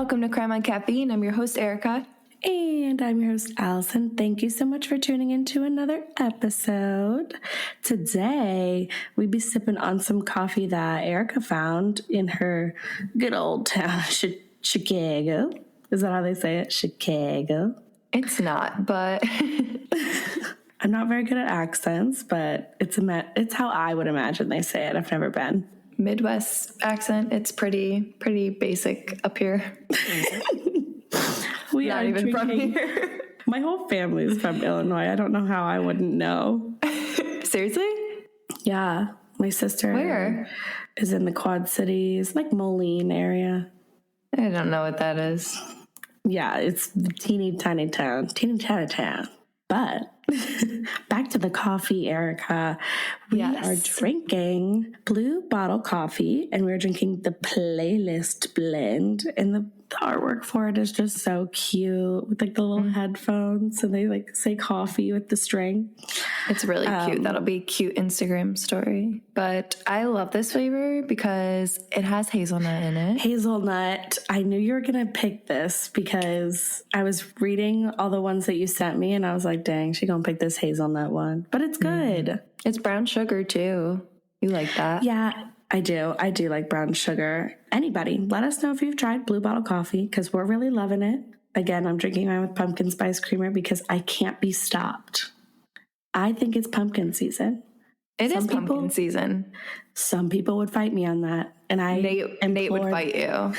Welcome to Crime on Caffeine. I'm your host, Erica. And I'm your host, Allison. Thank you so much for tuning into another episode. Today, we be sipping on some coffee that Erica found in her good old town, Chicago. Is that how they say it? Chicago. It's not, but... I'm not very good at accents, but it's how I would imagine they say it. I've never been. Midwest accent. It's pretty basic up here. We not are even drinking. from here. My whole family is from Illinois. I don't know how I wouldn't know. Seriously? Yeah. My sister Where? Is in the Quad Cities, like Moline area. I don't know what that is. Yeah, it's teeny tiny town. But back to the coffee, Erica. We are drinking Blue Bottle Coffee, and we're drinking the Playlist Blend. And the artwork for it is just so cute with like the little headphones, and they like say coffee with the string. It's really cute. That'll be a cute Instagram story. But I love this flavor because it has hazelnut in it. Hazelnut. I knew you were going to pick this because I was reading all the ones that you sent me, and I was like, dang, she going to pick this hazelnut one. But it's good. It's brown sugar too. You like that? Yeah, I do. I do like brown sugar. Anybody, let us know if you've tried Blue Bottle Coffee because we're really loving it. Again, I'm drinking mine with pumpkin spice creamer because I can't be stopped. I think it's pumpkin season. It is pumpkin season. Some people would fight me on that. And Nate would fight you.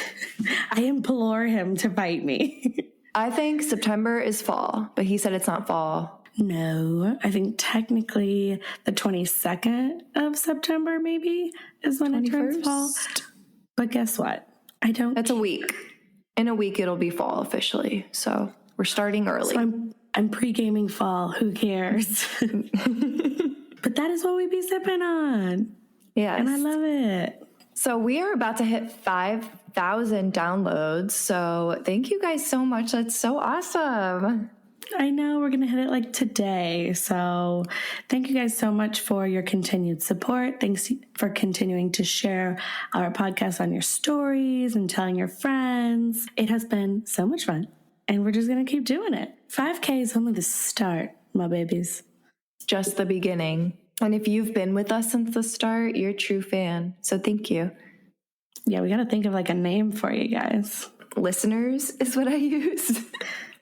I implore him to fight me. I think September is fall, but he said it's not fall. No, I think technically the 22nd of September maybe is when it turns fall. But guess what? That's a week. In a week, it'll be fall officially. So we're starting early. So I'm pre-gaming fall. Who cares? But that is what we be sipping on. Yes. And I love it. So we are about to hit 5,000 downloads. So thank you guys so much. That's so awesome. I know we're going to hit it like today. So thank you guys so much for your continued support. Thanks for continuing to share our podcast on your stories and telling your friends. It has been so much fun. And we're just going to keep doing it. 5K is only the start, my babies. Just the beginning. And if you've been with us since the start, you're a true fan. So thank you. Yeah, we got to think of like a name for you guys. Listeners is what I use.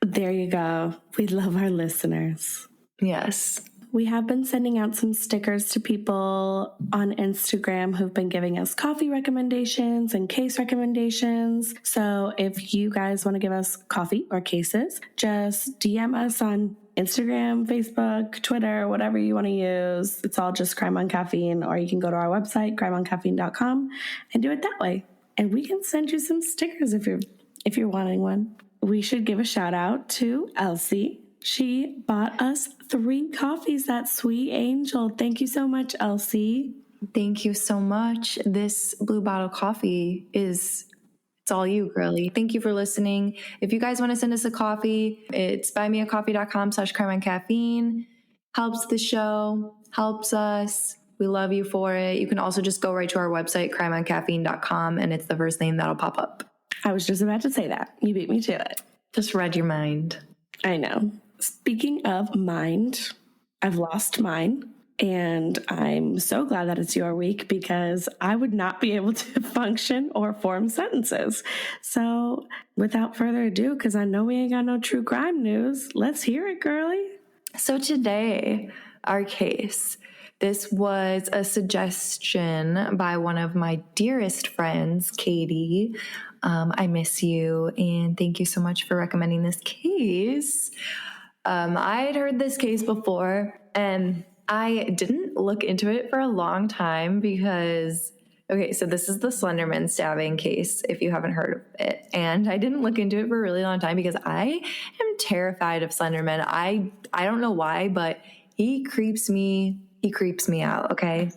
There you go. We love our listeners. Yes. We have been sending out some stickers to people on Instagram who've been giving us coffee recommendations and case recommendations. So if you guys want to give us coffee or cases, just DM us on Instagram, Facebook, Twitter, whatever you want to use. It's all just Crime on Caffeine, or you can go to our website, crimeoncaffeine.com, and do it that way. And we can send you some stickers if you're wanting one. We should give a shout out to Elsie. She bought us 3 coffees, that sweet angel. Thank you so much, Elsie. Thank you so much. This Blue Bottle Coffee it's all you, girly. Thank you for listening. If you guys want to send us a coffee, it's buymeacoffee.com/crimeoncaffeine. Helps the show, helps us. We love you for it. You can also just go right to our website, crimeoncaffeine.com, and it's the first name that'll pop up. I was just about to say that. You beat me to it. Just read your mind. I know. Speaking of mind, I've lost mine, and I'm so glad that it's your week because I would not be able to function or form sentences. So without further ado, because I know we ain't got no true crime news, let's hear it, girly. So today, our case, this was a suggestion by one of my dearest friends, Katie. I miss you, and thank you so much for recommending this case. I'd heard this case before, and I didn't look into it for a long time because, okay, so this is the Slenderman stabbing case, if you haven't heard of it. And I didn't look into it for a really long time because I am terrified of Slenderman. I don't know why, but he creeps me out, okay?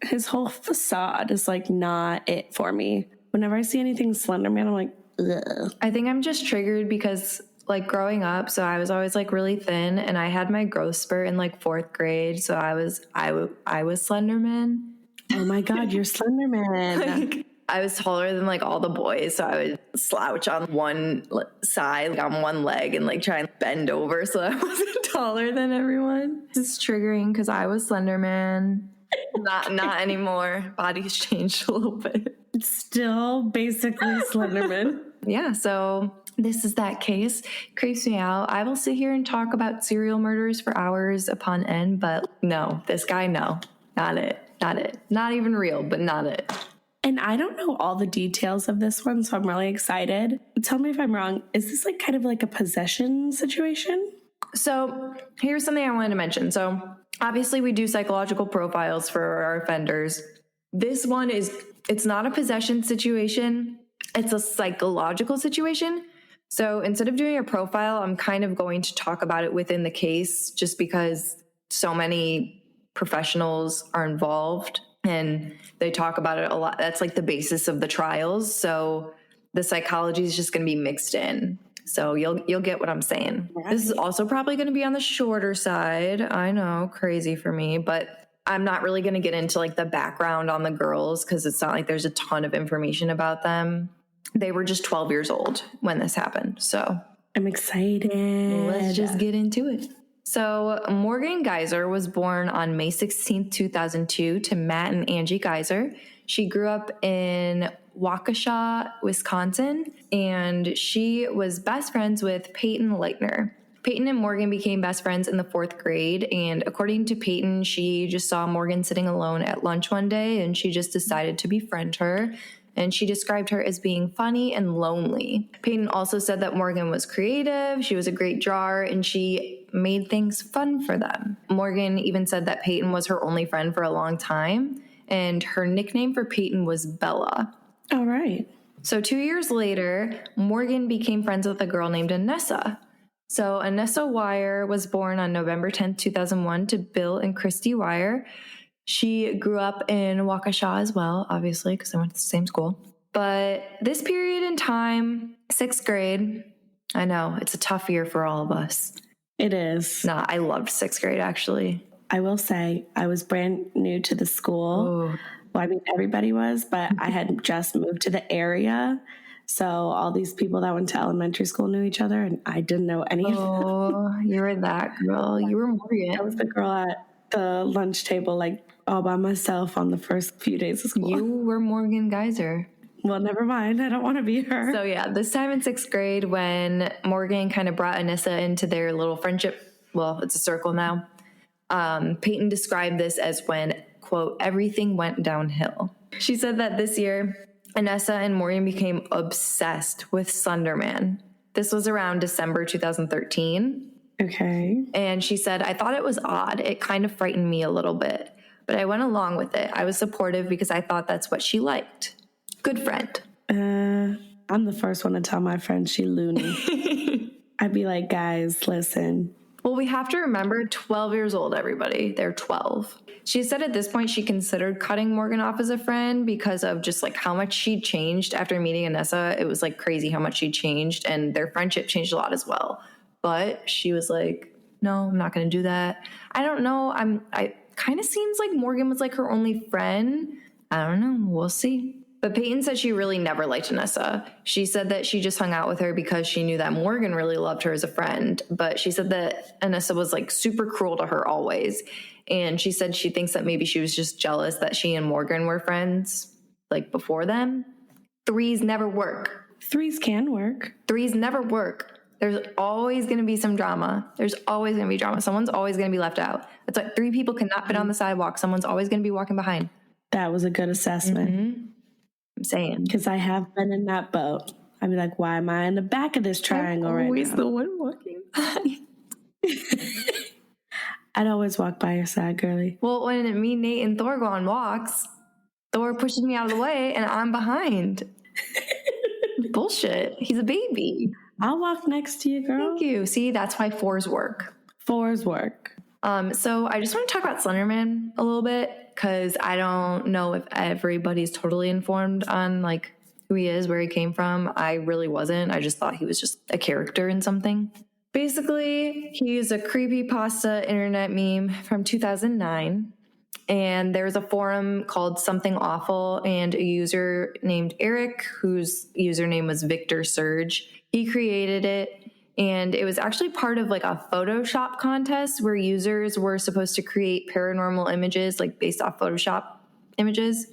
His whole facade is like not it for me. Whenever I see anything Slenderman, I'm like, ugh. I think I'm just triggered because like growing up, so I was always like really thin, and I had my growth spurt in like 4th grade. So I was Slenderman. Oh my God, you're Slenderman. I was taller than like all the boys, so I would slouch on one side, like on one leg, and like try and bend over so I wasn't taller than everyone. This is triggering because I was Slenderman. Not anymore. Body's changed a little bit. It's still basically Slenderman. Yeah, so this is that case. Creeps me out. I will sit here and talk about serial murders for hours upon end, but no, this guy, no. Not it. Not even real, but not it. And I don't know all the details of this one, so I'm really excited. Tell me if I'm wrong. Is this like kind of like a possession situation? So here's something I wanted to mention. So obviously we do psychological profiles for our offenders. This one it's not a possession situation. It's a psychological situation. So instead of doing a profile, I'm kind of going to talk about it within the case just because so many professionals are involved and they talk about it a lot. That's like the basis of the trials. So the psychology is just going to be mixed in. So you'll get what I'm saying. Right. This is also probably going to be on the shorter side. I know, crazy for me, but I'm not really going to get into like the background on the girls because it's not like there's a ton of information about them. They were just 12 years old when this happened. So I'm excited. Let's just get into it. So Morgan Geyser was born on May 16th, 2002 to Matt and Angie Geyser. She grew up in Waukesha, Wisconsin, and she was best friends with Peyton Leitner. Peyton and Morgan became best friends in the 4th grade, and according to Peyton, she just saw Morgan sitting alone at lunch one day, and she just decided to befriend her, and she described her as being funny and lonely. Peyton also said that Morgan was creative, she was a great drawer, and she made things fun for them. Morgan even said that Peyton was her only friend for a long time, and her nickname for Peyton was Bella. All right. So 2 years later, Morgan became friends with a girl named Anessa. So Anessa Wire was born on November 10th, 2001 to Bill and Christy Wire. She grew up in Waukesha as well, obviously, because they went to the same school. But this period in time, 6th grade, I know, it's a tough year for all of us. It is. Nah, I loved 6th grade, actually. I will say I was brand new to the school. Oh. Well, I mean, everybody was, but I had just moved to the area. So all these people that went to elementary school knew each other, and I didn't know any of them. Oh, you were that girl. You were Morgan. I was the girl at the lunch table, like all by myself on the first few days of school. You were Morgan Geyser. Well, never mind. I don't want to be her. So yeah, this time in 6th grade when Morgan kind of brought Anessa into their little friendship, well, it's a circle now, Peyton described this as when, quote, everything went downhill. She said that this year, Anessa and Morgan became obsessed with Slenderman. This was around December 2013. Okay. And she said, I thought it was odd. It kind of frightened me a little bit, but I went along with it. I was supportive because I thought that's what she liked. Good friend. I'm the first one to tell my friend she loony. I'd be like, guys, listen. Well, we have to remember 12 years old, everybody. They're 12. She said at this point she considered cutting Morgan off as a friend because of just like how much she changed after meeting Anessa. It was like crazy how much she changed, and their friendship changed a lot as well. But she was like, no, I'm not going to do that. I don't know. I kind of seems like Morgan was like her only friend. I don't know. We'll see. But Peyton said she really never liked Anessa. She said that she just hung out with her because she knew that Morgan really loved her as a friend. But she said that Anessa was like super cruel to her always. And she said she thinks that maybe she was just jealous that she and Morgan were friends like before them. Threes never work. Threes can work. Threes never work. There's always going to be some drama. There's always going to be drama. Someone's always going to be left out. It's like 3 people cannot fit on the sidewalk. Someone's always going to be walking behind. That was a good assessment. Mm-hmm. I'm saying. Because I have been in that boat. I'd be like, why am I in the back of this triangle right now? Always the one walking by. I'd always walk by your side, girly. Well, when me, Nate, and Thor go on walks, Thor pushes me out of the way and I'm behind. Bullshit. He's a baby. I'll walk next to you, girl. Thank you. See, that's why 4s work. 4s work. So I just want to talk about Slenderman a little bit because I don't know if everybody's totally informed on like who he is, where he came from. I really wasn't. I just thought he was just a character in something. Basically, he's a creepypasta internet meme from 2009. And there's a forum called Something Awful, and a user named Eric, whose username was Victor Surge, he created it. And it was actually part of like a Photoshop contest where users were supposed to create paranormal images like based off Photoshop images.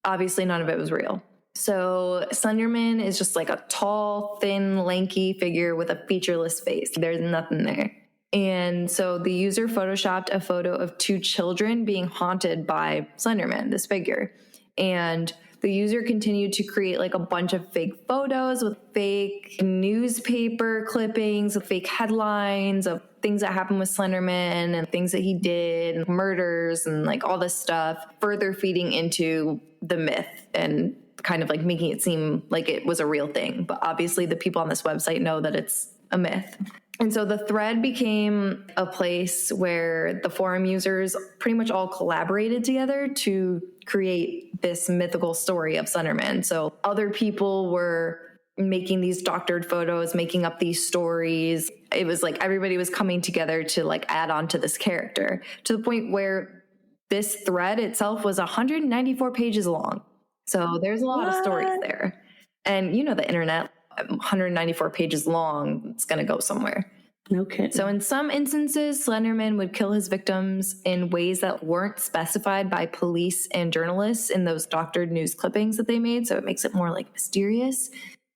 Obviously, none of it was real. So Slenderman is just like a tall, thin, lanky figure with a featureless face. There's nothing there. And so the user photoshopped a photo of two children being haunted by Slenderman, this figure. And the user continued to create like a bunch of fake photos with fake newspaper clippings, with fake headlines of things that happened with Slenderman and things that he did, and murders and like all this stuff, further feeding into the myth and kind of like making it seem like it was a real thing. But obviously the people on this website know that it's a myth. And so the thread became a place where the forum users pretty much all collaborated together to create this mythical story of Slenderman. So other people were making these doctored photos, making up these stories. It was like everybody was coming together to like add on to this character, to the point where this thread itself was 194 pages long. So there's a lot of stories there. And you know the internet, 194 pages long, it's going to go somewhere. No kidding. So in some instances, Slenderman would kill his victims in ways that weren't specified by police and journalists in those doctored news clippings that they made. So it makes it more like mysterious.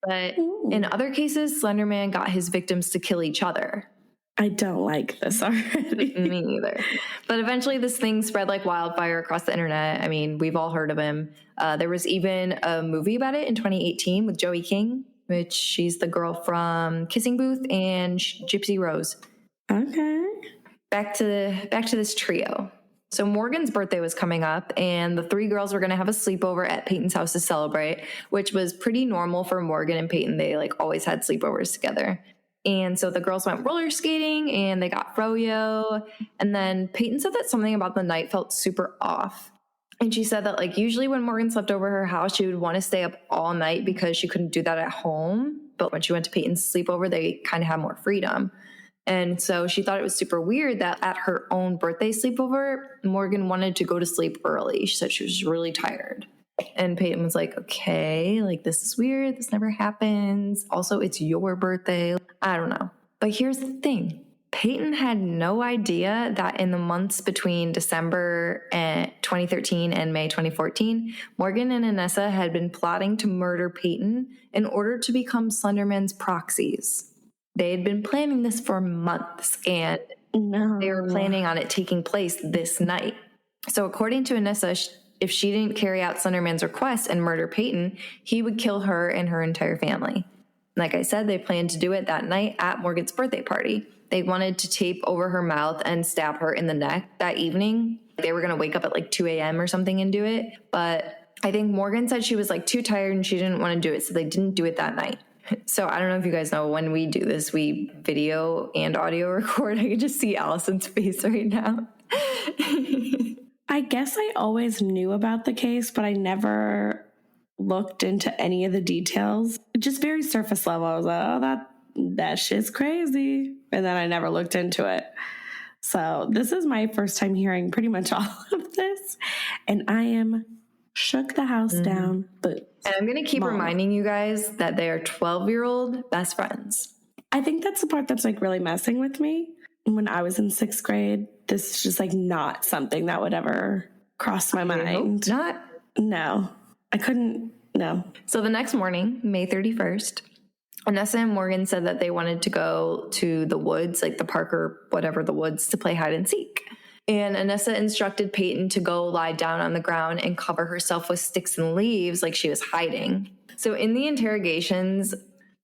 But in other cases, Slenderman got his victims to kill each other. I don't like this already. Me neither. But eventually this thing spread like wildfire across the internet. I mean, we've all heard of him. There was even a movie about it in 2018 with Joey King, which she's the girl from Kissing Booth and Gypsy Rose. Okay. Back to this trio. So Morgan's birthday was coming up, and the three girls were going to have a sleepover at Peyton's house to celebrate, which was pretty normal for Morgan and Peyton. They like always had sleepovers together. And so the girls went roller skating and they got froyo. And then Peyton said that something about the night felt super off. And she said that like usually when Morgan slept over her house, she would want to stay up all night because she couldn't do that at home. But when she went to Peyton's sleepover, they kind of had more freedom. And so she thought it was super weird that at her own birthday sleepover, Morgan wanted to go to sleep early. She said she was really tired. And Peyton was like, okay, like this is weird. This never happens. Also, it's your birthday. I don't know. But here's the thing. Peyton had no idea that in the months between December 2013 and May 2014, Morgan and Anessa had been plotting to murder Peyton in order to become Slenderman's proxies. They had been planning this for months, and they were planning on it taking place this night. So according to Anessa, if she didn't carry out Slenderman's request and murder Peyton, he would kill her and her entire family. Like I said, they planned to do it that night at Morgan's birthday party. They wanted to tape over her mouth and stab her in the neck that evening. They were going to wake up at like 2 a.m. or something and do it. But I think Morgan said she was like too tired and she didn't want to do it. So they didn't do it that night. So I don't know if you guys know, when we do this, we video and audio record. I can just see Allison's face right now. I guess I always knew about the case, but I never looked into any of the details. Just very surface level. I was like, oh, that shit's crazy. And then I never looked into it. So this is my first time hearing pretty much all of this. And I am shook the house down. But and I'm going to keep reminding you guys that they are 12-year-old best friends. I think that's the part that's like really messing with me. When I was in 6th grade, this is just like not something that would ever cross my mind. Not? No, I couldn't. No. So the next morning, May 31st, Anessa and Morgan said that they wanted to go to the woods, like the park or whatever, the woods, to play hide and seek. And Anessa instructed Peyton to go lie down on the ground and cover herself with sticks and leaves like she was hiding. So in the interrogations,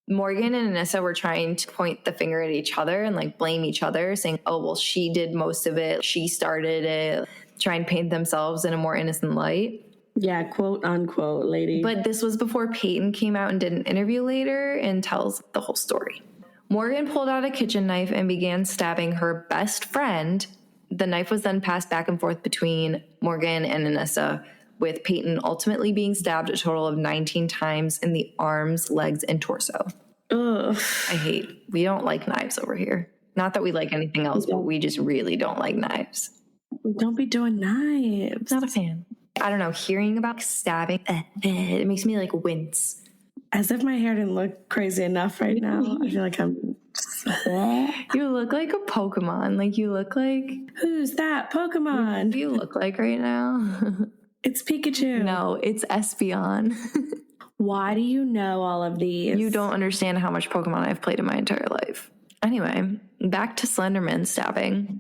Morgan and Anessa were trying to point the finger at each other and like blame each other, saying, oh, well, she did most of it. She started it, try and paint themselves in a more innocent light. Yeah, quote unquote, lady. But this was before Peyton came out and did an interview later and tells the whole story. Morgan pulled out a kitchen knife and began stabbing her best friend. The knife was then passed back and forth between Morgan and Anessa, with Peyton ultimately being stabbed a total of 19 times in the arms, legs, and torso. Ugh. We don't like knives over here. Not that we like anything else, but we just really don't like knives. Don't be doing knives. Not a fan. I don't know. Hearing about stabbing, it makes me like wince. As if my hair didn't look crazy enough right now. I feel like I'm You look like a Pokemon. Like you look like... Who's that Pokemon? What do you look like right now? It's Pikachu. No, it's Espeon. Why do you know all of these? You don't understand how much Pokemon I've played in my entire life. Anyway, back to Slenderman stabbing.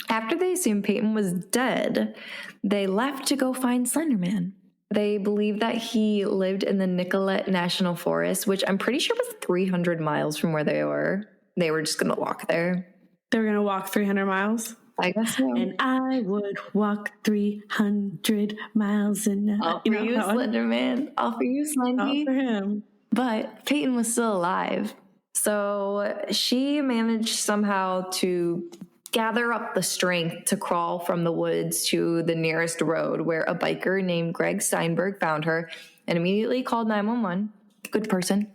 After they assumed Peyton was dead, they left to go find Slenderman. They believed that he lived in the Nicollet National Forest, which I'm pretty sure was 300 miles from where they were. They were just going to walk there. They were going to walk 300 miles? I guess so. And I would walk 300 miles an hour. All for you, Slenderman. All for you, Slendy. All for him. But Peyton was still alive. So she managed somehow to gather up the strength to crawl from the woods to the nearest road where a biker named Greg Steinberg found her and immediately called 911. Good person.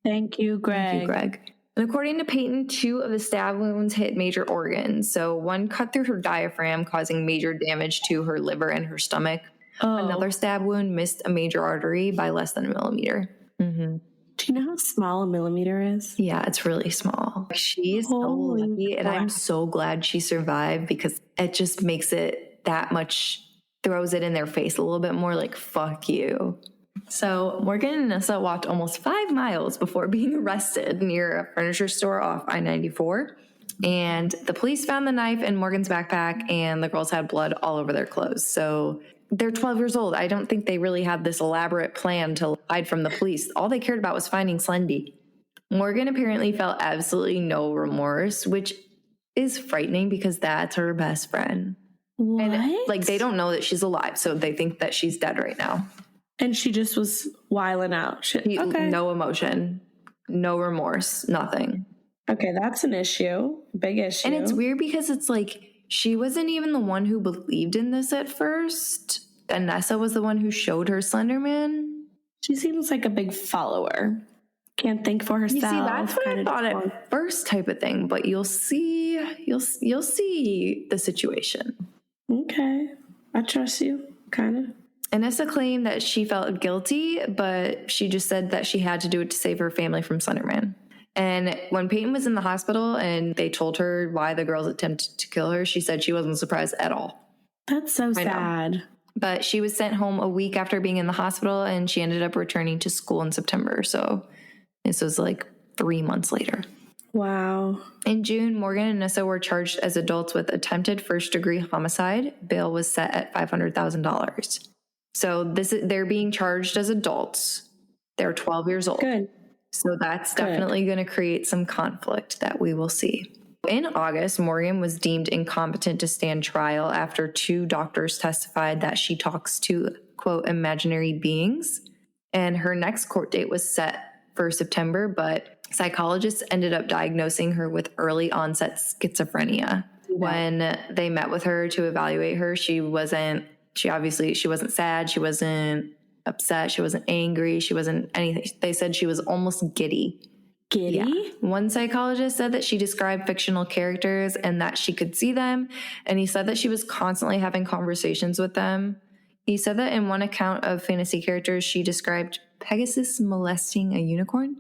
Thank you, Greg. Thank you, Greg. And according to Peyton, 2 of the stab wounds hit major organs. So one cut through her diaphragm, causing major damage to her liver and her stomach. Oh. Another stab wound missed a major artery by less than a millimeter. Mm-hmm. Do you know how small a millimeter is? Yeah, it's really small. She is so lucky, and I'm so glad she survived because it just makes it that much, throws it in their face a little bit more like, fuck you. So Morgan and Nessa walked almost 5 miles before being arrested near a furniture store off I-94. And the police found the knife in Morgan's backpack, and the girls had blood all over their clothes. So they're 12 years old. I don't think they really had this elaborate plan to hide from the police. All they cared about was finding Slendy. Morgan apparently felt absolutely no remorse, which is frightening because that's her best friend. What? And like they don't know that she's alive, so they think that she's dead right now. And she just was wiling out. Okay. No emotion, no remorse, nothing. Okay, that's an issue. Big issue. And it's weird because it's like she wasn't even the one who believed in this at first. And Nessa was the one who showed her Slenderman. She seems like a big follower. Can't think for herself. You see, that's what I thought at first type of thing. But you'll see the situation. Okay. I trust you, kind of. Anessa claimed that she felt guilty, but she just said that she had to do it to save her family from Slenderman. And when Peyton was in the hospital and they told her why the girls attempted to kill her, she said she wasn't surprised at all. That's so sad. But she was sent home a week after being in the hospital, and she ended up returning to school in September. So this was like 3 months later. Wow. In June, Morgan and Nessa were charged as adults with attempted first-degree homicide. Bail was set at $500,000. So they're being charged as adults. They're 12 years old. Good. So that's definitely going to create some conflict that we will see. In August, Morgan was deemed incompetent to stand trial after 2 doctors testified that she talks to, quote, imaginary beings. And her next court date was set for September, but psychologists ended up diagnosing her with early onset schizophrenia. Yeah. When they met with her to evaluate her, she wasn't sad. She wasn't upset. She wasn't angry. She wasn't anything. They said she was almost giddy. Giddy? Yeah. One psychologist said that she described fictional characters and that she could see them. And he said that she was constantly having conversations with them. He said that in one account of fantasy characters, she described Pegasus molesting a unicorn.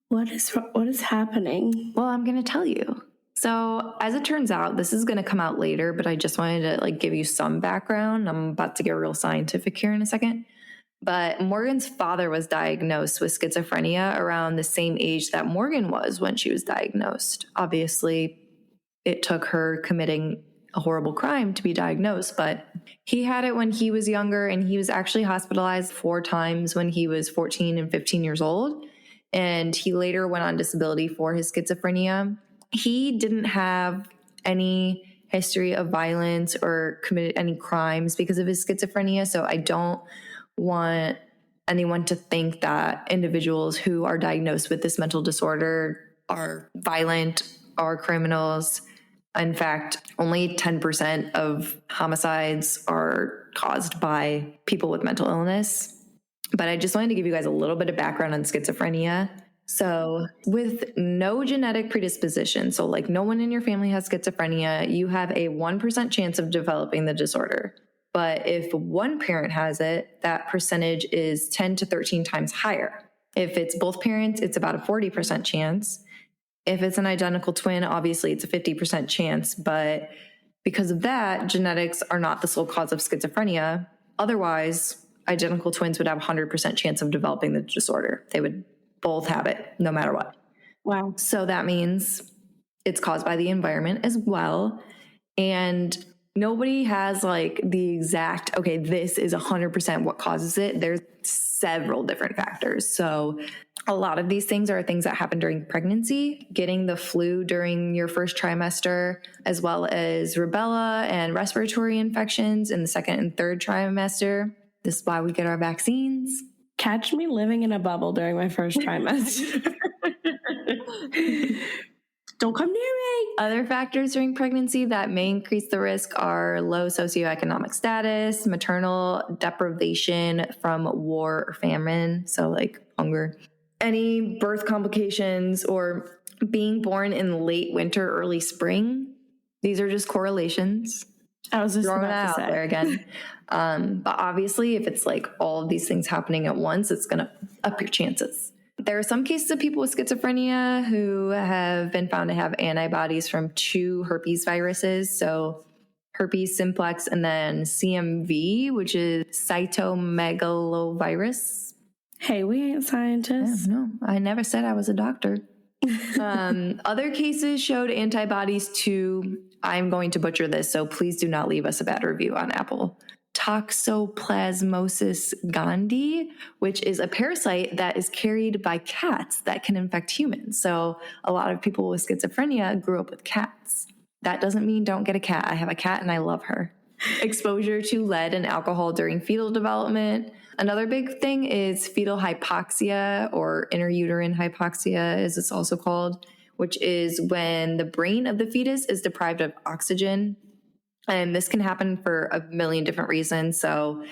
What is happening? Well, I'm going to tell you. So as it turns out, this is going to come out later, but I just wanted to give you some background. I'm about to get real scientific here in a second. But Morgan's father was diagnosed with schizophrenia around the same age that Morgan was when she was diagnosed. Obviously, it took her committing a horrible crime to be diagnosed, but he had it when he was younger, and he was actually hospitalized 4 times when he was 14 and 15 years old. And he later went on disability for his schizophrenia. He didn't have any history of violence or committed any crimes because of his schizophrenia, so I don't want anyone to think that individuals who are diagnosed with this mental disorder are violent or criminals. In fact, only 10% of homicides are caused by people with mental illness. But I just wanted to give you guys a little bit of background on schizophrenia. So with no genetic predisposition, so like no one in your family has schizophrenia, you have a 1% chance of developing the disorder. But if one parent has it, that percentage is 10 to 13 times higher. If it's both parents, it's about a 40% chance. If it's an identical twin, obviously it's a 50% chance. But because of that, genetics are not the sole cause of schizophrenia. Otherwise, identical twins would have a 100% chance of developing the disorder. They would both have it no matter what. Wow. So that means it's caused by the environment as well. And nobody has like the exact, okay, this is 100% what causes it. There's several different factors. So a lot of these things are things that happen during pregnancy, getting the flu during your first trimester, as well as rubella and respiratory infections in the second and third trimester. This is why we get our vaccines. Catch me living in a bubble during my first trimester. Don't come near me. Other factors during pregnancy that may increase the risk are low socioeconomic status, maternal deprivation from war or famine, so like hunger, any birth complications, or being born in late winter, early spring. These are just correlations. I was just Throwing about that to out say. there again. But obviously, if it's like all of these things happening at once, it's going to up your chances. There are some cases of people with schizophrenia who have been found to have antibodies from 2 herpes viruses. So herpes simplex and then CMV, which is cytomegalovirus. Hey, we ain't scientists. No, I never said I was a doctor. Other cases showed antibodies to, I'm going to butcher this, so please do not leave us a bad review on Apple. Toxoplasmosis gondii, which is a parasite that is carried by cats that can infect humans. So a lot of people with schizophrenia grew up with cats. That doesn't mean don't get a cat. I have a cat and I love her. Exposure to lead and alcohol during fetal development. Another big thing is fetal hypoxia, or intrauterine hypoxia as it's also called, which is when the brain of the fetus is deprived of oxygen. And this can happen for a million different reasons. So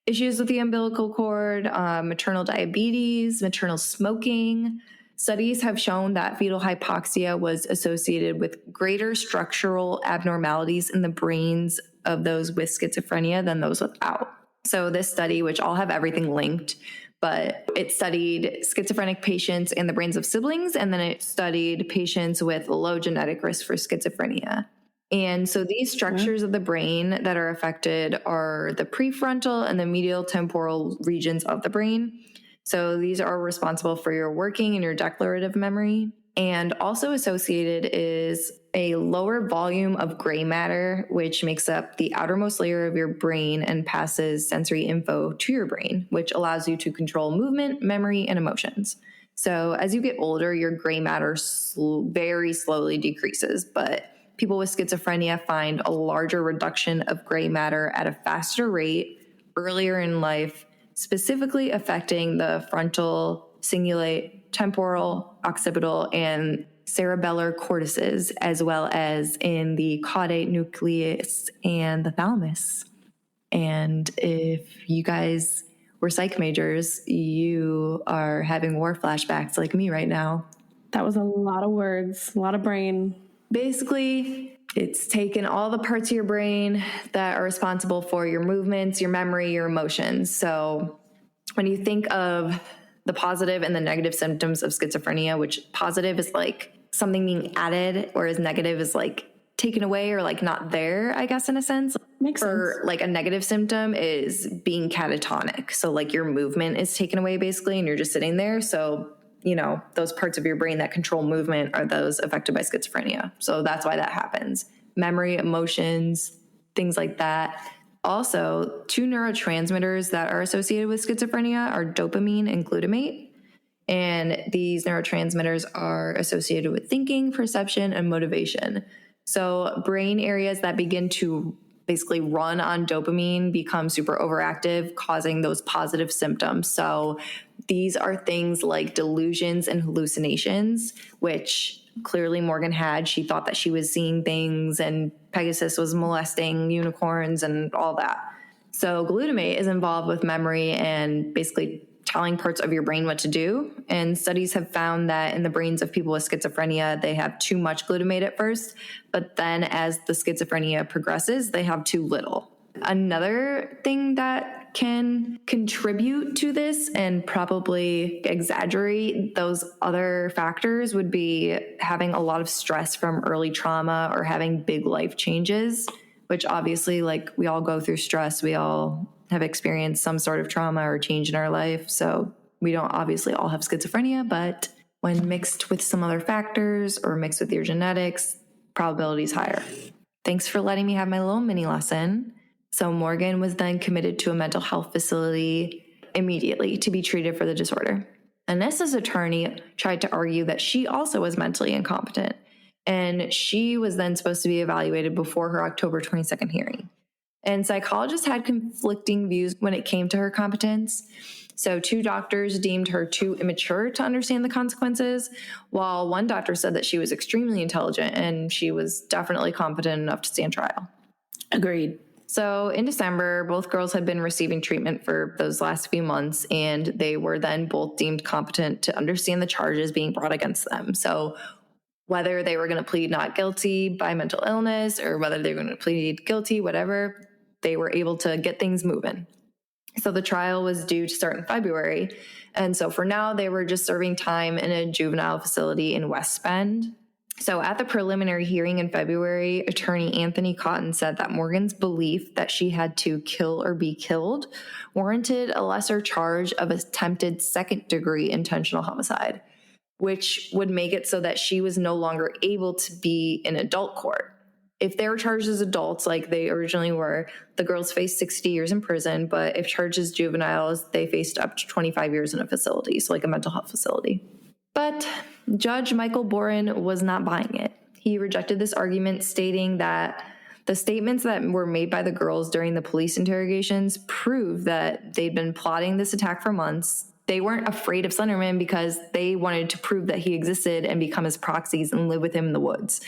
issues with the umbilical cord, maternal diabetes, maternal smoking. Studies have shown that fetal hypoxia was associated with greater structural abnormalities in the brains of those with schizophrenia than those without. So this study, which all have everything linked, but it studied schizophrenic patients and the brains of siblings, and then it studied patients with low genetic risk for schizophrenia. And so these structures of the brain that are affected are the prefrontal and the medial temporal regions of the brain. So these are responsible for your working and your declarative memory. And also associated is a lower volume of gray matter, which makes up the outermost layer of your brain and passes sensory info to your brain, which allows you to control movement, memory, and emotions. So as you get older, your gray matter very slowly decreases, but people with schizophrenia find a larger reduction of gray matter at a faster rate earlier in life, specifically affecting the frontal, cingulate, temporal, occipital, and cerebellar cortices, as well as in the caudate nucleus and the thalamus. And if you guys were psych majors, you are having war flashbacks like me right now. That was a lot of words, a lot of brain. Basically, it's taken all the parts of your brain that are responsible for your movements, your memory, your emotions. So when you think of the positive and the negative symptoms of schizophrenia, which positive is like something being added, whereas negative is like taken away or like not there, I guess, in a sense. Makes sense. Like a negative symptom is being catatonic. So like your movement is taken away basically, and you're just sitting there. So you know, those parts of your brain that control movement are those affected by schizophrenia. So that's why that happens. Memory, emotions, things like that. Also, 2 neurotransmitters that are associated with schizophrenia are dopamine and glutamate. And these neurotransmitters are associated with thinking, perception, and motivation. So brain areas that begin to basically run on dopamine become super overactive, causing those positive symptoms. So these are things like delusions and hallucinations, which clearly Morgan had. She thought that she was seeing things, and Pegasus was molesting unicorns and all that. So glutamate is involved with memory and basically telling parts of your brain what to do. And studies have found that in the brains of people with schizophrenia, they have too much glutamate at first, but then as the schizophrenia progresses, they have too little. Another thing that can contribute to this and probably exaggerate those other factors would be having a lot of stress from early trauma or having big life changes, which obviously, like, we all go through stress. We all have experienced some sort of trauma or change in our life. So we don't obviously all have schizophrenia, but when mixed with some other factors or mixed with your genetics, probability is higher. Thanks for letting me have my little mini lesson. So Morgan was then committed to a mental health facility immediately to be treated for the disorder. Anessa's attorney tried to argue that she also was mentally incompetent, and she was then supposed to be evaluated before her October 22nd hearing. And psychologists had conflicting views when it came to her competence. So 2 doctors deemed her too immature to understand the consequences, while one doctor said that she was extremely intelligent and she was definitely competent enough to stand trial. Agreed. So in December, both girls had been receiving treatment for those last few months, and they were then both deemed competent to understand the charges being brought against them. So whether they were going to plead not guilty by mental illness or whether they were going to plead guilty, whatever, they were able to get things moving. So the trial was due to start in February. And so for now, they were just serving time in a juvenile facility in West Bend. So at the preliminary hearing in February, attorney Anthony Cotton said that Morgan's belief that she had to kill or be killed warranted a lesser charge of attempted second-degree intentional homicide, which would make it so that she was no longer able to be in adult court. If they were charged as adults, like they originally were, the girls faced 60 years in prison, but if charged as juveniles, they faced up to 25 years in a facility, so like a mental health facility. But Judge Michael Boren was not buying it. He rejected this argument, stating that the statements that were made by the girls during the police interrogations prove that they'd been plotting this attack for months. They weren't afraid of Slenderman because they wanted to prove that he existed and become his proxies and live with him in the woods.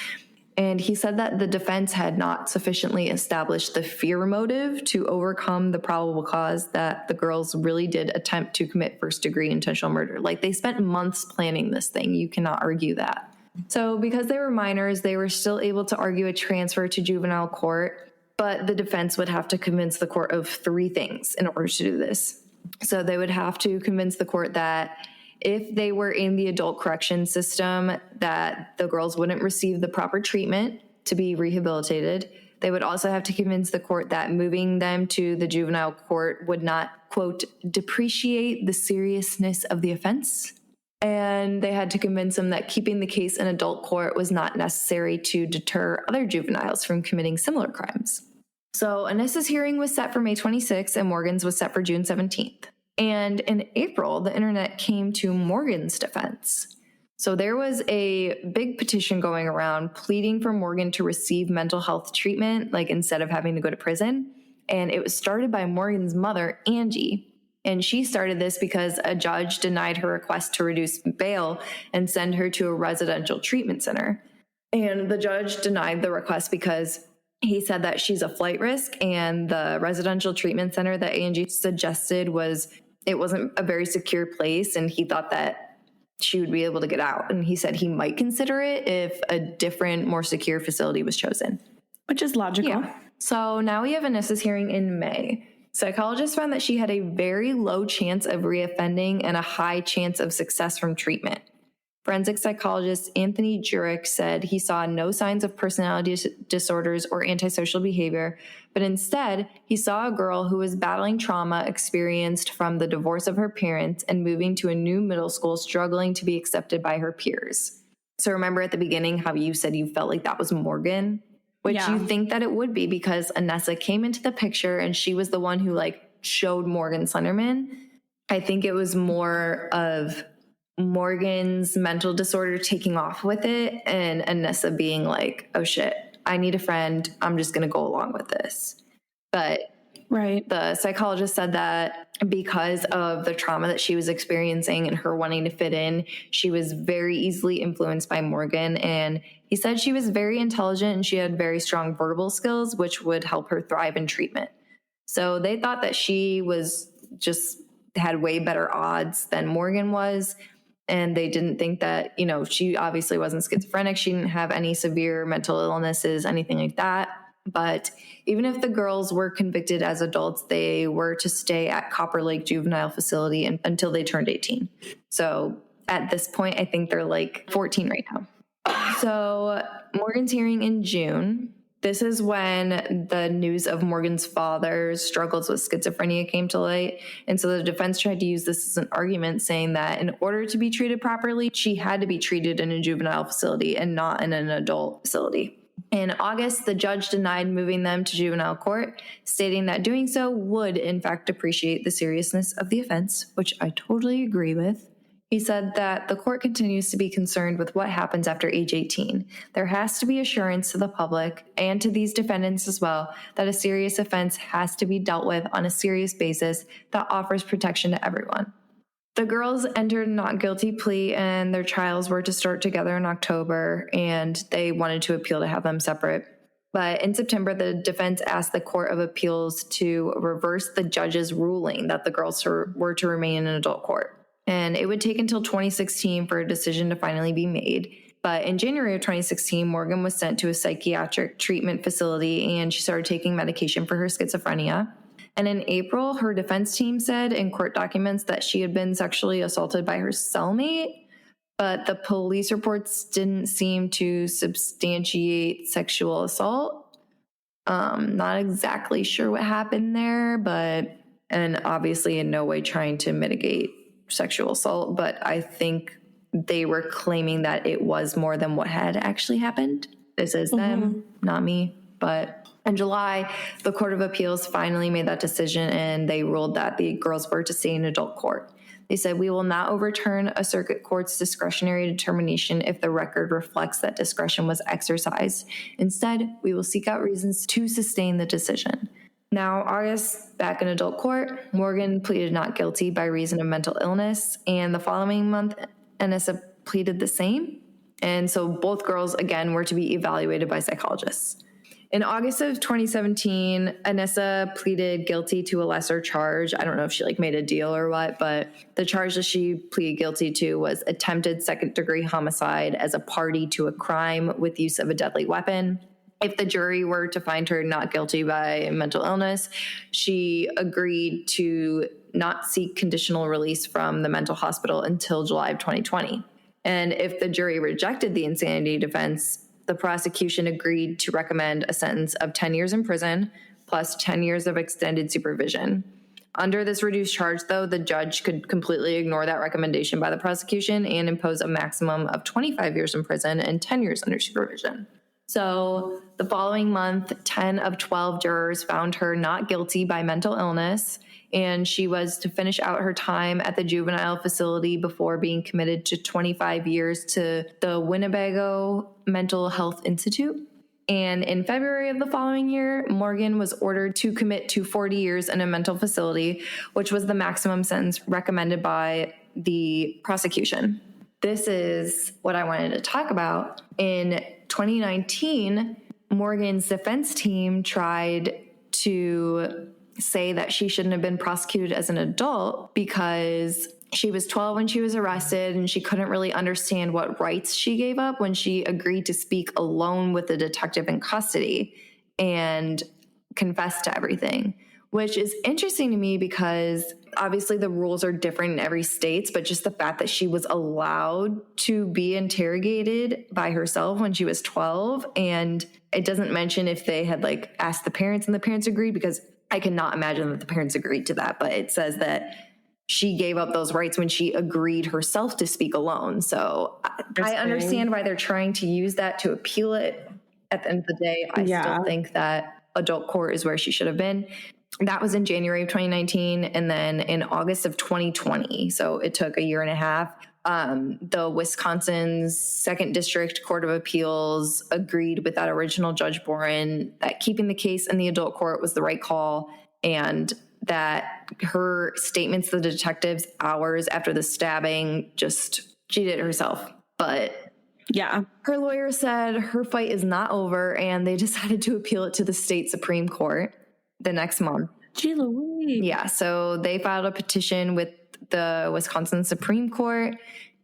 And he said that the defense had not sufficiently established the fear motive to overcome the probable cause that the girls really did attempt to commit first-degree intentional murder. Like, they spent months planning this thing. You cannot argue that. So because they were minors, they were still able to argue a transfer to juvenile court, but the defense would have to convince the court of 3 things in order to do this. So they would have to convince the court that if they were in the adult correction system, that the girls wouldn't receive the proper treatment to be rehabilitated. They would also have to convince the court that moving them to the juvenile court would not, quote, depreciate the seriousness of the offense. And they had to convince them that keeping the case in adult court was not necessary to deter other juveniles from committing similar crimes. So Anessa's hearing was set for May 26th and Morgan's was set for June 17th. And in April, the internet came to Morgan's defense. So there was a big petition going around pleading for Morgan to receive mental health treatment, like instead of having to go to prison. And it was started by Morgan's mother, Angie. And she started this because a judge denied her request to reduce bail and send her to a residential treatment center. And the judge denied the request because he said that she's a flight risk, and the residential treatment center that Angie suggested wasn't a very secure place, and he thought that she would be able to get out. And he said he might consider it if a different, more secure facility was chosen. Which is logical. Yeah. So now we have Anessa's hearing in May. Psychologists found that she had a very low chance of reoffending and a high chance of success from treatment. Forensic psychologist Anthony Jurek said he saw no signs of personality disorders or antisocial behavior, but instead he saw a girl who was battling trauma experienced from the divorce of her parents and moving to a new middle school, struggling to be accepted by her peers. So remember at the beginning how you said you felt like that was Morgan? Which you think that it would be because Anessa came into the picture and she was the one who showed Morgan Slenderman. I think it was more of Morgan's mental disorder taking off with it and Anessa being like, oh shit, I need a friend. I'm just going to go along with this. But the psychologist said that because of the trauma that she was experiencing and her wanting to fit in, she was very easily influenced by Morgan. And he said she was very intelligent and she had very strong verbal skills, which would help her thrive in treatment. So they thought that she was just had way better odds than Morgan was. And they didn't think that, she obviously wasn't schizophrenic. She didn't have any severe mental illnesses, anything like that. But even if the girls were convicted as adults, they were to stay at Copper Lake Juvenile Facility until they turned 18. So at this point, I think they're like 14 right now. So Morgan's hearing in June. This is when the news of Morgan's father's struggles with schizophrenia came to light. And so the defense tried to use this as an argument, saying that in order to be treated properly, she had to be treated in a juvenile facility and not in an adult facility. In August, the judge denied moving them to juvenile court, stating that doing so would, in fact, depreciate the seriousness of the offense, which I totally agree with. He said that the court continues to be concerned with what happens after age 18. There has to be assurance to the public and to these defendants as well that a serious offense has to be dealt with on a serious basis that offers protection to everyone. The girls entered a not guilty plea and their trials were to start together in October, and they wanted to appeal to have them separate. But in September, the defense asked the Court of Appeals to reverse the judge's ruling that the girls were to remain in adult court. And it would take until 2016 for a decision to finally be made. But in January of 2016, Morgan was sent to a psychiatric treatment facility and she started taking medication for her schizophrenia. And in April, her defense team said in court documents that she had been sexually assaulted by her cellmate, but the police reports didn't seem to substantiate sexual assault. Not exactly sure what happened there, and obviously in no way trying to mitigate sexual assault, but I think they were claiming that it was more than what had actually happened. This is them, not me. But in July, the Court of Appeals finally made that decision and they ruled that the girls were to stay in adult court. They said, "We will not overturn a circuit court's discretionary determination if the record reflects that discretion was exercised. Instead, we will seek out reasons to sustain the decision." Now, August, back in adult court, Morgan pleaded not guilty by reason of mental illness, and the following month, Anissa pleaded the same. And so both girls, again, were to be evaluated by psychologists. In August of 2017, Anissa pleaded guilty to a lesser charge. I don't know if she made a deal or what, but the charge that she pleaded guilty to was attempted second-degree homicide as a party to a crime with use of a deadly weapon. If the jury were to find her not guilty by mental illness, she agreed to not seek conditional release from the mental hospital until July of 2020. And if the jury rejected the insanity defense, the prosecution agreed to recommend a sentence of 10 years in prison plus 10 years of extended supervision. Under this reduced charge, though, the judge could completely ignore that recommendation by the prosecution and impose a maximum of 25 years in prison and 10 years under supervision. So the following month, 10 of 12 jurors found her not guilty by mental illness, and she was to finish out her time at the juvenile facility before being committed to 25 years to the Winnebago Mental Health Institute. And in February of the following year, Morgan was ordered to commit to 40 years in a mental facility, which was the maximum sentence recommended by the prosecution. This is what I wanted to talk about. In 2019, Morgan's defense team tried to say that she shouldn't have been prosecuted as an adult because she was 12 when she was arrested and she couldn't really understand what rights she gave up when she agreed to speak alone with the detective in custody and confess to everything, which is interesting to me because obviously the rules are different in every state, but just the fact that she was allowed to be interrogated by herself when she was 12, and it doesn't mention if they had asked the parents and the parents agreed, because I cannot imagine that the parents agreed to that, but it says that she gave up those rights when she agreed herself to speak alone. So I understand why they're trying to use that to appeal it. At the end of the day, I still think that adult court is where she should have been. That was in January of 2019. And then in August of 2020, so it took a year and a half, the Wisconsin's 2nd District Court of Appeals agreed with that original Judge Boren that keeping the case in the adult court was the right call, and that her statements to the detectives hours after the stabbing, she did it herself. But yeah, her lawyer said her fight is not over, and they decided to appeal it to the state Supreme Court the next month. Gee Louise. Yeah, so they filed a petition with the Wisconsin Supreme Court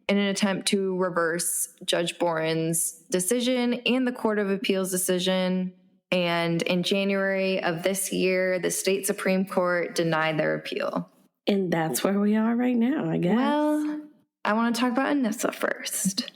in an attempt to reverse Judge Boren's decision and the Court of Appeals decision. And in January of this year, the state Supreme Court denied their appeal. And that's where we are right now, I guess. Well, I want to talk about Anissa first.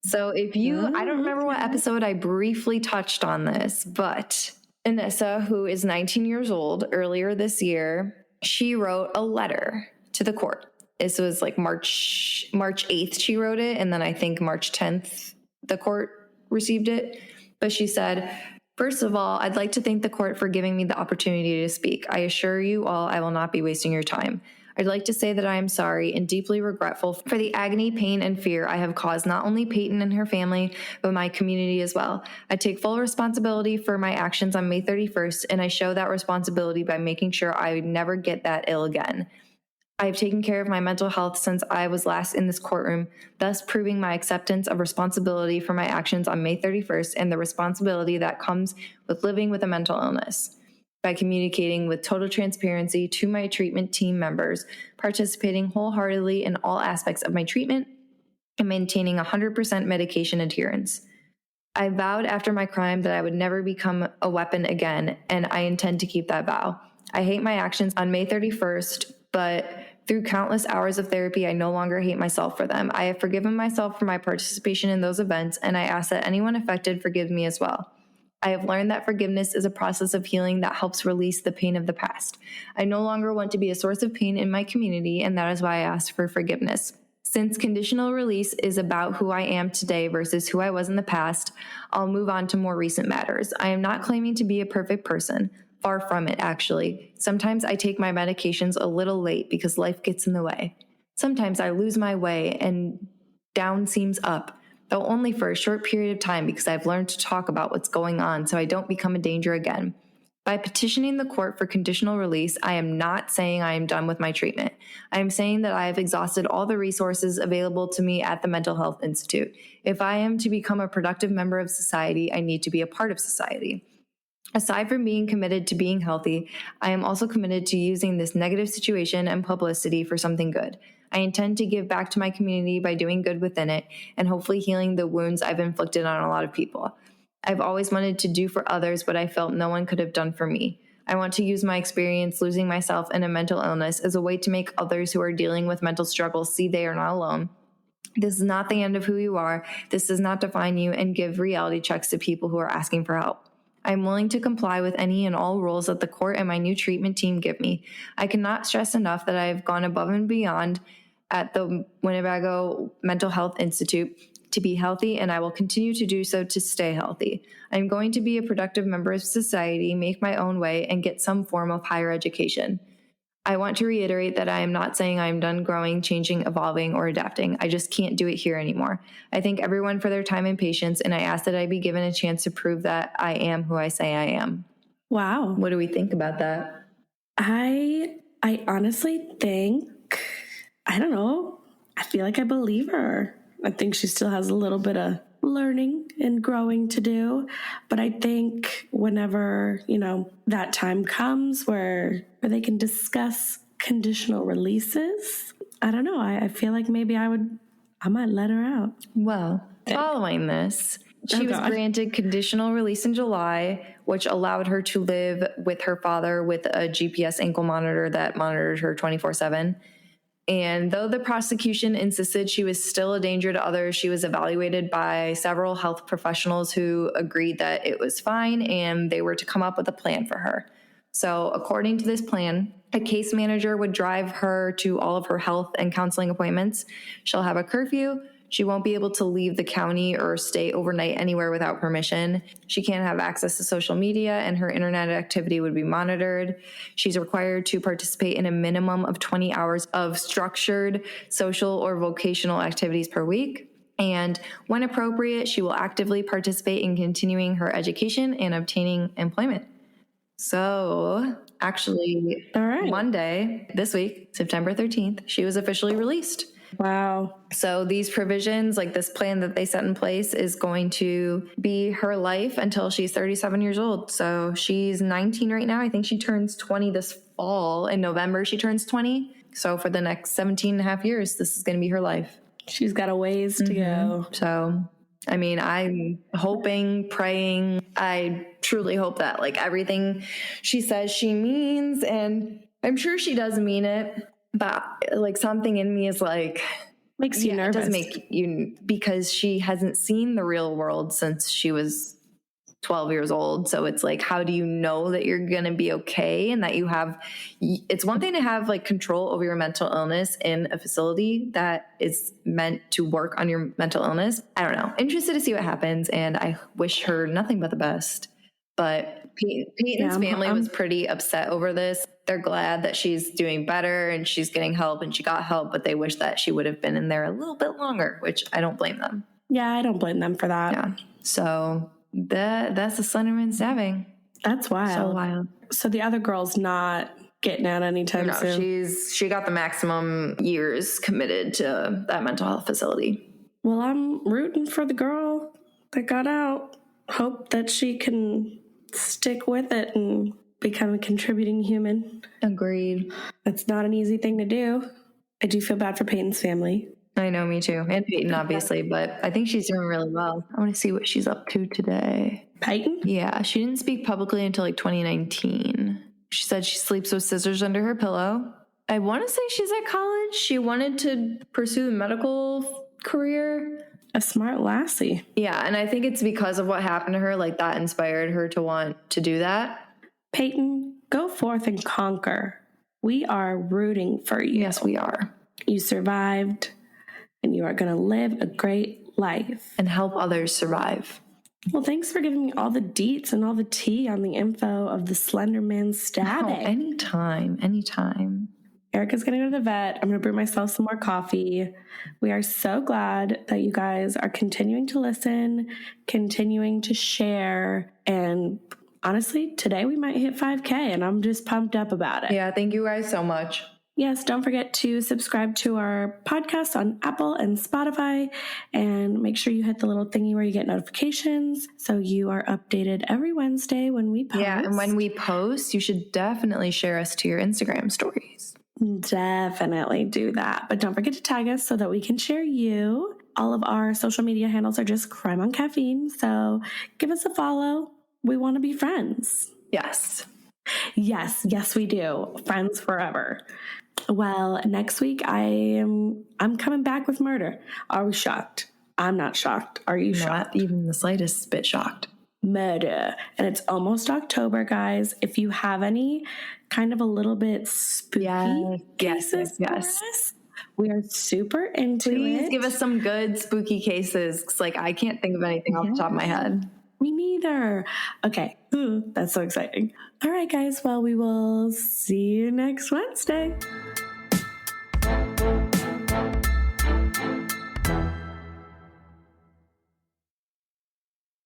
So I don't remember what episode I briefly touched on this, but Anissa, who is 19 years old, earlier this year, she wrote a letter to the court. This was like March 8th she wrote it, and then I think March 10th the court received it. But she said, "First of all, I'd like to thank the court for giving me the opportunity to speak. I assure you all I will not be wasting your time. I'd like to say that I am sorry and deeply regretful for the agony, pain, and fear I have caused not only Peyton and her family, but my community as well. I take full responsibility for my actions on May 31st, and I show that responsibility by making sure I never get that ill again. I have taken care of my mental health since I was last in this courtroom, thus proving my acceptance of responsibility for my actions on May 31st and the responsibility that comes with living with a mental illness. By communicating with total transparency to my treatment team members, participating wholeheartedly in all aspects of my treatment, and maintaining 100% medication adherence. I vowed after my crime that I would never become a weapon again, and I intend to keep that vow. I hate my actions on May 31st, but through countless hours of therapy, I no longer hate myself for them. I have forgiven myself for my participation in those events, and I ask that anyone affected forgive me as well. I have learned that forgiveness is a process of healing that helps release the pain of the past. I no longer want to be a source of pain in my community, and that is why I asked for forgiveness. Since conditional release is about who I am today versus who I was in the past, I'll move on to more recent matters. I am not claiming to be a perfect person. Far from it, actually. Sometimes I take my medications a little late because life gets in the way. Sometimes I lose my way and down seems up, though only for a short period of time because I've learned to talk about what's going on so I don't become a danger again. By petitioning the court for conditional release, I am not saying I am done with my treatment. I am saying that I have exhausted all the resources available to me at the Mental Health Institute. If I am to become a productive member of society, I need to be a part of society. Aside from being committed to being healthy, I am also committed to using this negative situation and publicity for something good. I intend to give back to my community by doing good within it and hopefully healing the wounds I've inflicted on a lot of people. I've always wanted to do for others what I felt no one could have done for me. I want to use my experience losing myself in a mental illness as a way to make others who are dealing with mental struggles see they are not alone. This is not the end of who you are. This does not define you, and give reality checks to people who are asking for help. I'm willing to comply with any and all rules that the court and my new treatment team give me. I cannot stress enough that I have gone above and beyond at the Winnebago Mental Health Institute to be healthy, and I will continue to do so to stay healthy. I'm going to be a productive member of society, make my own way, and get some form of higher education. I want to reiterate that I am not saying I am done growing, changing, evolving, or adapting. I just can't do it here anymore. I thank everyone for their time and patience, and I ask that I be given a chance to prove that I am who I say I am. Wow. What do we think about that? I honestly think, I don't know, I feel like I believe her. I think she still has a little bit of learning and growing to do. But I think whenever, that time comes where they can discuss conditional releases, I don't know. I feel like maybe I might let her out. Well, following this, she was granted conditional release in July, which allowed her to live with her father with a GPS ankle monitor that monitored her 24/7. And though the prosecution insisted she was still a danger to others, she was evaluated by several health professionals who agreed that it was fine and they were to come up with a plan for her. So according to this plan, a case manager would drive her to all of her health and counseling appointments. She'll have a curfew. She won't be able to leave the county or stay overnight anywhere without permission. She can't have access to social media, and her internet activity would be monitored. She's required to participate in a minimum of 20 hours of structured social or vocational activities per week. And when appropriate, she will actively participate in continuing her education and obtaining employment. So actually, all right. Monday this week, September 13th, she was officially released. Wow. So these provisions, like this plan that they set in place, is going to be her life until she's 37 years old. So she's 19 right now. I think she turns 20 this fall. In November, she turns 20. So for the next 17 and a half years, this is going to be her life. She's got a ways to go. So, I mean, I'm hoping, praying. I truly hope that like everything she says she means, and I'm sure she does mean it, but like something in me is like, makes you nervous. It does make you, because she hasn't seen the real world since she was 12 years old. So it's like, how do you know that you're going to be okay? And that you have, it's one thing to have like control over your mental illness in a facility that is meant to work on your mental illness. I don't know. Interested to see what happens. And I wish her nothing but the best. But Peyton's family was pretty upset over this. They're glad that she's doing better and she's getting help and she got help, but they wish that she would have been in there a little bit longer, which I don't blame them. Yeah, I don't blame them for that. Yeah. So that's the Slenderman stabbing. That's wild. So wild. So the other girl's not getting out anytime soon. She got the maximum years committed to that mental health facility. Well, I'm rooting for the girl that got out. Hope that she can stick with it and become a contributing human. Agreed. That's not an easy thing to do. I do feel bad for Peyton's family. I know, me too. And Peyton, obviously, but I think she's doing really well. I want to see what she's up to today. Peyton? Yeah, she didn't speak publicly until like 2019. She said she sleeps with scissors under her pillow. I want to say she's at college. She wanted to pursue the medical career. A smart lassie. Yeah, and I think it's because of what happened to her, like that inspired her to want to do that. Peyton, go forth and conquer. We are rooting for you. Yes, we are. You survived, and you are going to live a great life. And help others survive. Well, thanks for giving me all the deets and all the tea on the info of the Slenderman stabbing. Oh, anytime. Erica's going to go to the vet. I'm going to brew myself some more coffee. We are so glad that you guys are continuing to listen, continuing to share. And honestly, today we might hit 5K and I'm just pumped up about it. Yeah, thank you guys so much. Yes, don't forget to subscribe to our podcast on Apple and Spotify, and make sure you hit the little thingy where you get notifications so you are updated every Wednesday when we post. Yeah, and when we post, you should definitely share us to your Instagram stories. Definitely do that. But don't forget to tag us so that we can share you. All of our social media handles are just Crime on Caffeine, so give us a follow. We want to be friends. Yes, we do. Friends forever. Well, next week I'm coming back with murder. Are we shocked? I'm not shocked. Are you shocked? Not even the slightest bit shocked. Murder. And it's almost October, guys. If you have any kind of a little bit spooky cases for us, we are super into it. Please give us some good spooky cases. 'Cause, like, I can't think of anything off the top of my head. Me neither. Okay. That's so exciting. All right, guys. Well, we will see you next Wednesday.